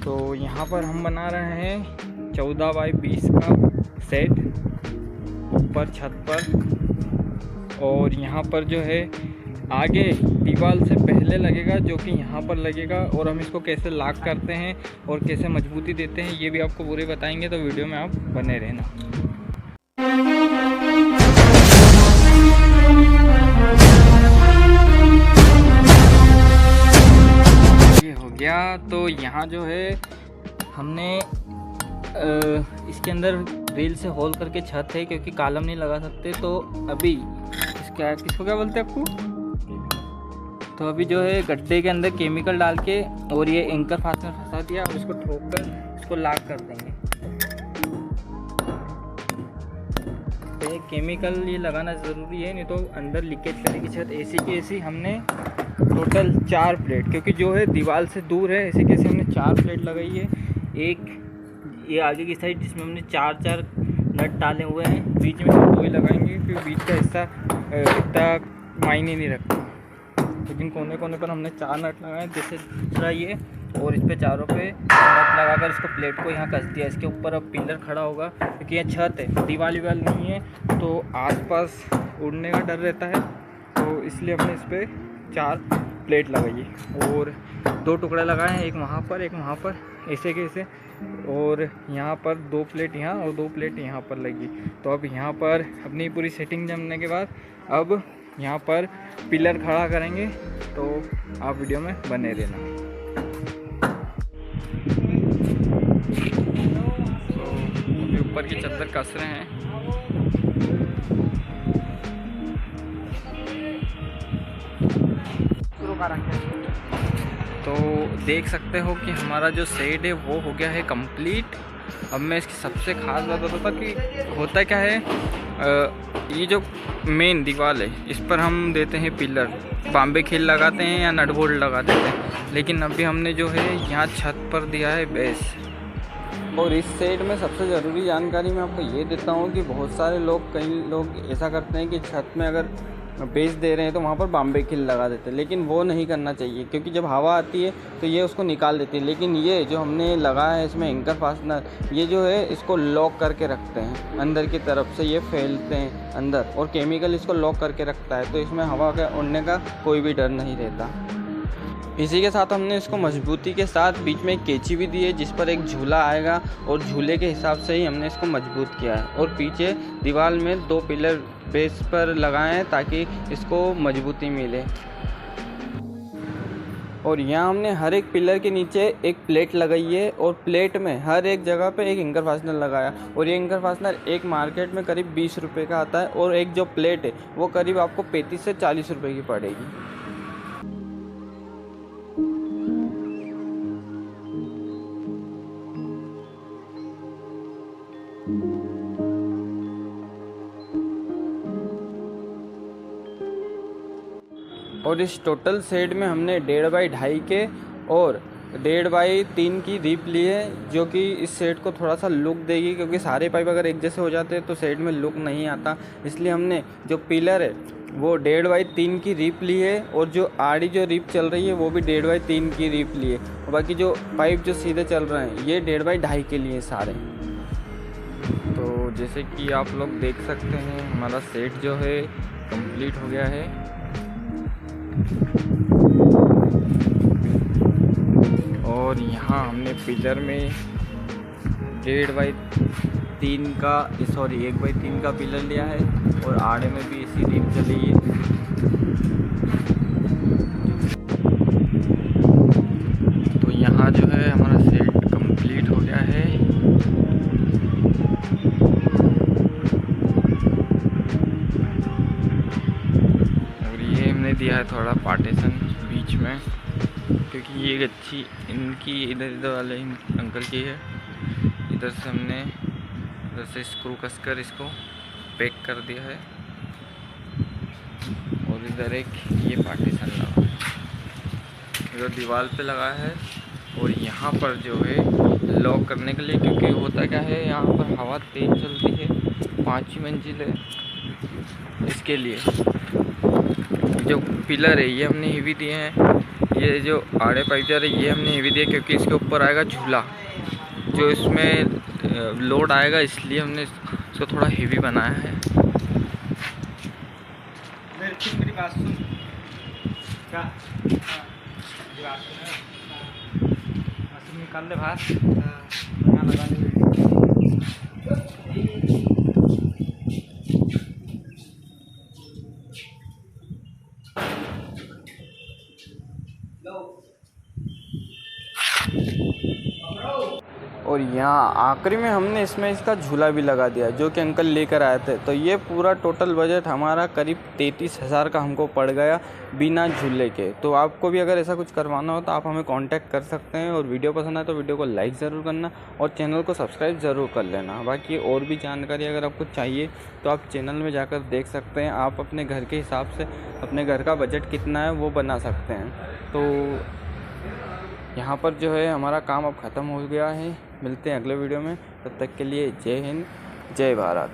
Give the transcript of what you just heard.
तो यहाँ पर हम बना रहे हैं 14 बाई 20 का सेट ऊपर छत पर। और यहाँ पर जो है आगे दीवार से पहले लगेगा, जो कि यहाँ पर लगेगा। और हम इसको कैसे लॉक करते हैं और कैसे मजबूती देते हैं ये भी आपको पूरे बताएंगे, तो वीडियो में आप बने रहना। ये हो गया। तो यहाँ जो है हमने इसके अंदर ड्रिल से होल करके छत है, क्योंकि कॉलम नहीं लगा सकते। तो अभी किसको क्या बोलते हैं आपको, तो अभी जो है गड्ढे के अंदर केमिकल डाल के और ये एंकर फास्टनर फंसा दिया और इसको ठोक कर इसको लॉक कर देंगे। तो ये केमिकल ये लगाना ज़रूरी है, नहीं तो अंदर लीकेज करेगी छत। एसी की एसी हमने टोटल 4 प्लेट, क्योंकि जो है दीवार से दूर है, एसी की एसी हमने 4 प्लेट लगाई है। एक ये आगे की साइड जिसमें हमने 4 नट डाले हुए हैं, बीच में हम 2 ही लगाएंगे क्योंकि बीच का हिस्सा इतना मायने नहीं रखता। लेकिन कोने कोने पर हमने 4 नट लगाए, जैसे दूसरा ये, और इस पे चारों पे नट लगाकर इसको प्लेट को यहाँ कस दिया। इसके ऊपर अब पिलर खड़ा होगा, क्योंकि यह छत है, दीवार नहीं है, तो आसपास उड़ने का डर रहता है। तो इसलिए हमने इस पर 4 प्लेट लगाई है और 2 टुकड़े लगाए हैं, एक वहाँ पर एक वहाँ पर, ऐसे कैसे। और यहाँ पर 2 प्लेट यहाँ और 2 प्लेट यहाँ पर लगी। तो अब यहाँ पर अपनी पूरी सेटिंग जमने के बाद अब यहाँ पर पिलर खड़ा करेंगे, तो आप वीडियो में बने रहना। तो ऊपर की चद्दर कस रहे हैं। तो देख सकते हो कि हमारा जो सेट है वो हो गया है कंप्लीट। अब मैं इसकी सबसे ख़ास बात बताता कि होता क्या है, ये जो मेन दीवार है इस पर हम देते हैं पिलर, बाम्बे खील लगाते हैं या नट बोल्ट लगा देते हैं। लेकिन अभी हमने जो है यहाँ छत पर दिया है बेस। और इस सेट में सबसे ज़रूरी जानकारी मैं आपको ये देता हूँ कि बहुत सारे लोग, कई लोग ऐसा करते हैं कि छत में अगर बेस दे रहे हैं तो वहाँ पर बाम्बे खील लगा देते हैं, लेकिन वो नहीं करना चाहिए, क्योंकि जब हवा आती है तो ये उसको निकाल देती है। लेकिन ये जो हमने लगाया है इसमें एंकर फास्टनर, ये जो है इसको लॉक करके रखते हैं अंदर की तरफ से, ये फैलते हैं अंदर और केमिकल इसको लॉक करके रखता है, तो इसमें हवा के उड़ने का कोई भी डर नहीं रहता। इसी के साथ हमने इसको मजबूती के साथ बीच में एक कैंची भी दी है, जिस पर एक झूला आएगा और झूले के हिसाब से ही हमने इसको मजबूत किया है। और पीछे दीवार में 2 पिलर बेस पर लगाए हैं ताकि इसको मजबूती मिले। और यहाँ हमने हर एक पिलर के नीचे एक प्लेट लगाई है और प्लेट में हर एक जगह पे एक एंकर फास्टनर लगाया। और ये एंकर फास्टनर एक मार्केट में करीब 20 रुपये का आता है, और एक जो प्लेट है वो करीब आपको 35 से 40 रुपये की पड़ेगी। और इस टोटल सेट में हमने 1.5 बाई 2.5 के और 1.5 बाई 3 की रीप ली है, जो कि इस सेट को थोड़ा सा लुक देगी, क्योंकि सारे पाइप अगर एक जैसे हो जाते हैं तो सेट में लुक नहीं आता। इसलिए हमने जो पिलर है वो 1.5 बाई 3 की रीप ली है, और जो आड़ी जो रीप चल रही है वो भी 1.5 बाई 3 की रीप ली है, और बाकी जो पाइप जो सीधे चल रहे हैं ये 1.5 बाई 2.5 के लिए सारे। तो जैसे कि आप लोग देख सकते हैं हमारा सेट जो है कंप्लीट हो गया है। और यहाँ हमने पिलर में 1.5 बाई 3 का 1 बाई 3 का पिलर लिया है, और आड़े में भी इसी रीप चली है। तो यहाँ जो है हमारा सेट कंप्लीट हो गया है। और ये हमने दिया है थोड़ा पार्टीशन बीच में, क्योंकि ये गच्छी इनकी इधर वाले अंकल की है। इधर से हमने इधर से स्क्रू कसकर इसको पैक कर दिया है, और इधर एक ये पार्टीशन लगा है, इधर दीवार पे लगा है। और यहाँ पर जो है लॉक करने के लिए, क्योंकि होता क्या है यहाँ पर हवा तेज चलती है, 5वीं मंजिल है, इसके लिए जो पिलर है ये हमने हेवी दिए हैं, ये जो आड़े पाइप जा रहे ये हमने ये भी दिया क्योंकि इसके ऊपर आएगा झूला, जो इसमें लोड आएगा, इसलिए हमने इसको थोड़ा हेवी बनाया है। मेरी बात सुन, क्या निकाल ले बाहर, यहाँ लगा ले। और यहाँ आखिरी में हमने इसमें इसका झूला भी लगा दिया जो कि अंकल लेकर आए थे। तो ये पूरा टोटल बजट हमारा करीब 33,000 का हमको पड़ गया बिना झूले के। तो आपको भी अगर ऐसा कुछ करवाना हो तो आप हमें कांटेक्ट कर सकते हैं। और वीडियो पसंद आए तो वीडियो को लाइक ज़रूर करना और चैनल को सब्सक्राइब ज़रूर कर लेना। बाकी और भी जानकारी अगर आपको चाहिए तो आप चैनल में जाकर देख सकते हैं। आप अपने घर के हिसाब से अपने घर का बजट कितना है वो बना सकते हैं। तो यहाँ पर जो है हमारा काम अब ख़त्म हो गया है। मिलते हैं अगले वीडियो में, तब तक के लिए जय हिंद, जय भारत।